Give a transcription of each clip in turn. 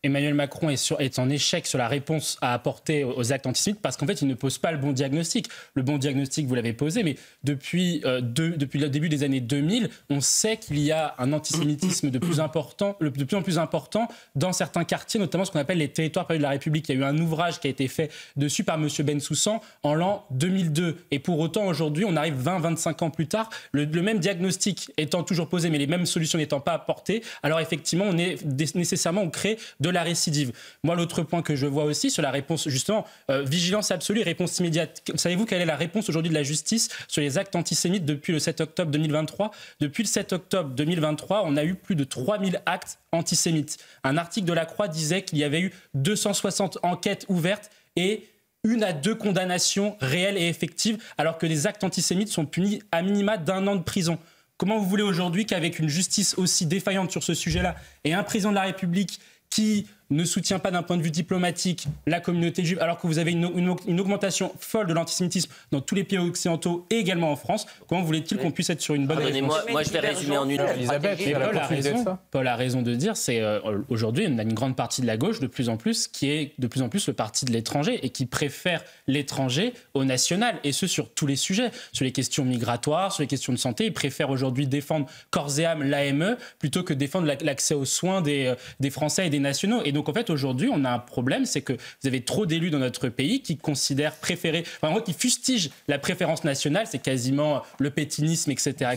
Emmanuel Macron est en échec sur la réponse à apporter aux actes antisémites parce qu'en fait, il ne pose pas le bon diagnostic. Le bon diagnostic, vous l'avez posé, mais depuis le début des années 2000, on sait qu'il y a un antisémitisme de plus en plus important dans certains quartiers, notamment ce qu'on appelle les territoires perdus de la République. Il y a eu un ouvrage qui a été fait dessus par M. Bensoussan en l'an 2002. Et pour autant, aujourd'hui, on arrive 20-25 ans plus tard, le même diagnostic étant toujours posé, mais les mêmes solutions n'étant pas apportées. Alors effectivement, on crée de la récidive. Moi, l'autre point que je vois aussi sur la réponse, justement, vigilance absolue, réponse immédiate. Savez-vous quelle est la réponse aujourd'hui de la justice sur les actes antisémites depuis le 7 octobre 2023 ? Depuis le 7 octobre 2023, on a eu plus de 3000 actes antisémites. Un article de La Croix disait qu'il y avait eu 260 enquêtes ouvertes et 1 à 2 condamnations réelles et effectives, alors que les actes antisémites sont punis à minima d'1 an de prison. Comment vous voulez aujourd'hui qu'avec une justice aussi défaillante sur ce sujet-là et un président de la République qui ne soutient pas d'un point de vue diplomatique la communauté juive, alors que vous avez une augmentation folle de l'antisémitisme dans tous les pays occidentaux et également en France, comment voulez-il qu'on puisse être sur une bonne réponse ? Moi, je vais résumer en une heure. Paul a raison de dire, c'est aujourd'hui, on a une grande partie de la gauche, de plus en plus, qui est de plus en plus le parti de l'étranger et qui préfère l'étranger au national, et ce sur tous les sujets, sur les questions migratoires, sur les questions de santé. Ils préfèrent aujourd'hui défendre corps et âme l'AME plutôt que défendre l'accès aux soins des Français et des nationaux. Et donc, en fait, aujourd'hui, on a un problème, c'est que vous avez trop d'élus dans notre pays qui considèrent qui fustigent la préférence nationale, c'est quasiment le pétinisme, etc.,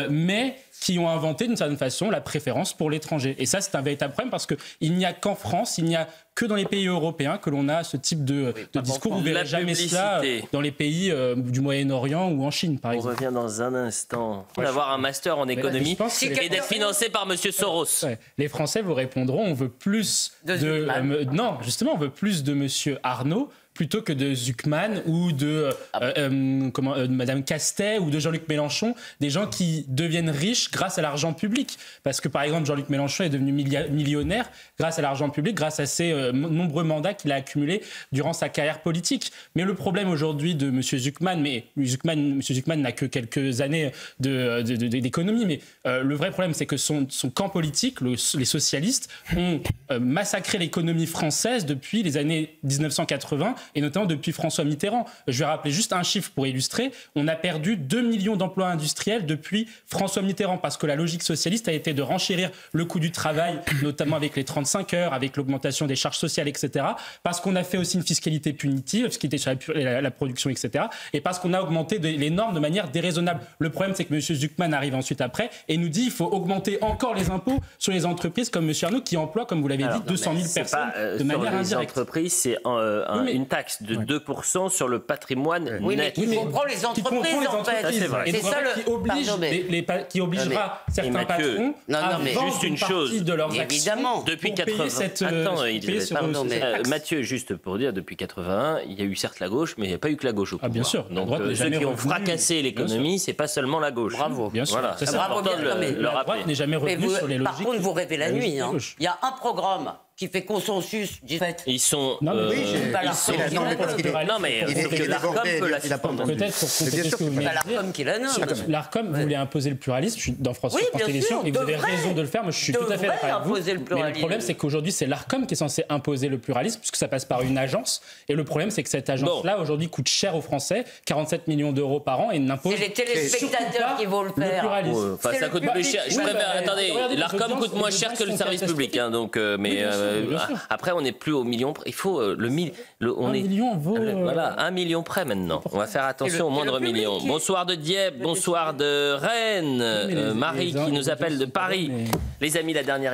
mais qui ont inventé d'une certaine façon la préférence pour l'étranger. Et ça, c'est un véritable problème parce qu'il n'y a qu'en France, il n'y a que dans les pays européens que l'on a ce type de discours. Vous ne verrez jamais cela dans les pays du Moyen-Orient ou en Chine, par exemple. On revient dans un instant. Il faut avoir un master en économie et d'être financé par M. Soros. Les Français vous répondront, on veut plus non, justement, on veut plus de M. Arnaud plutôt que de Zuckman ou de Madame Castet ou de Jean-Luc Mélenchon, des gens qui deviennent riches grâce à l'argent public. Parce que, par exemple, Jean-Luc Mélenchon est devenu millionnaire grâce à l'argent public, grâce à ses nombreux mandats qu'il a accumulés durant sa carrière politique. Mais le problème aujourd'hui de M. Zuckman, M. Zuckman n'a que quelques années d'économie, mais le vrai problème, c'est que son camp politique, les socialistes, ont massacré l'économie française depuis les années 1980, et notamment depuis François Mitterrand. Je vais rappeler juste un chiffre pour illustrer. On a perdu 2 millions d'emplois industriels depuis François Mitterrand, parce que la logique socialiste a été de renchérir le coût du travail, notamment avec les 35 heures, avec l'augmentation des charges sociales, etc. Parce qu'on a fait aussi une fiscalité punitive, ce qui était sur la production, etc. Et parce qu'on a augmenté les normes de manière déraisonnable. Le problème, c'est que M. Zuckman arrive ensuite après et nous dit qu'il faut augmenter encore les impôts sur les entreprises comme M. Arnaud, qui emploie, comme vous l'avez dit, 200 000 personnes de manière indirecte. Les entreprises, c'est une taxe de 2% sur le patrimoine net. Mais qui comprend les entreprises, en fait. C'est ça qui obligera certains patrons à vendre une partie de leurs actions depuis 80. Mathieu, juste pour dire, depuis 81, il y a eu certes la gauche, mais il n'y a pas eu que la gauche au pouvoir. Bien sûr. Donc ceux qui ont fracassé l'économie, c'est pas seulement la gauche. Bravo. Bien sûr. Voilà, c'est important de le rappeler. La droite n'est jamais revenue sur les logiques. Par contre, vous rêvez la nuit. Il y a un programme qui fait consensus du fait. Ils sont. Non, mais l'Arcom peut la suspendre. Peut-être pour compléter ce que vous venez de dire. l'Arcom qui la nomme. L'Arcom voulait imposer le pluralisme. Je suis dans France Télévisions et vous avez raison de le faire. Moi, je suis tout à fait d'accord avec vous. Mais le problème, c'est qu'aujourd'hui, c'est l'Arcom qui est censé imposer le pluralisme, puisque ça passe par une agence. Et le problème, c'est que cette agence-là, aujourd'hui, coûte cher aux Français, 47 millions d'euros par an, et n'impose. C'est les téléspectateurs qui vont le faire. Ça coûte plus cher. Attendez, l'Arcom coûte moins cher que le service public. Mais après, on n'est plus au million. Il faut le million. Voilà, 1 million près maintenant. On va faire attention au moindre million. Bonsoir de Dieppe, bonsoir de Rennes, Marie qui nous appelle de Paris. Les amis, la dernière.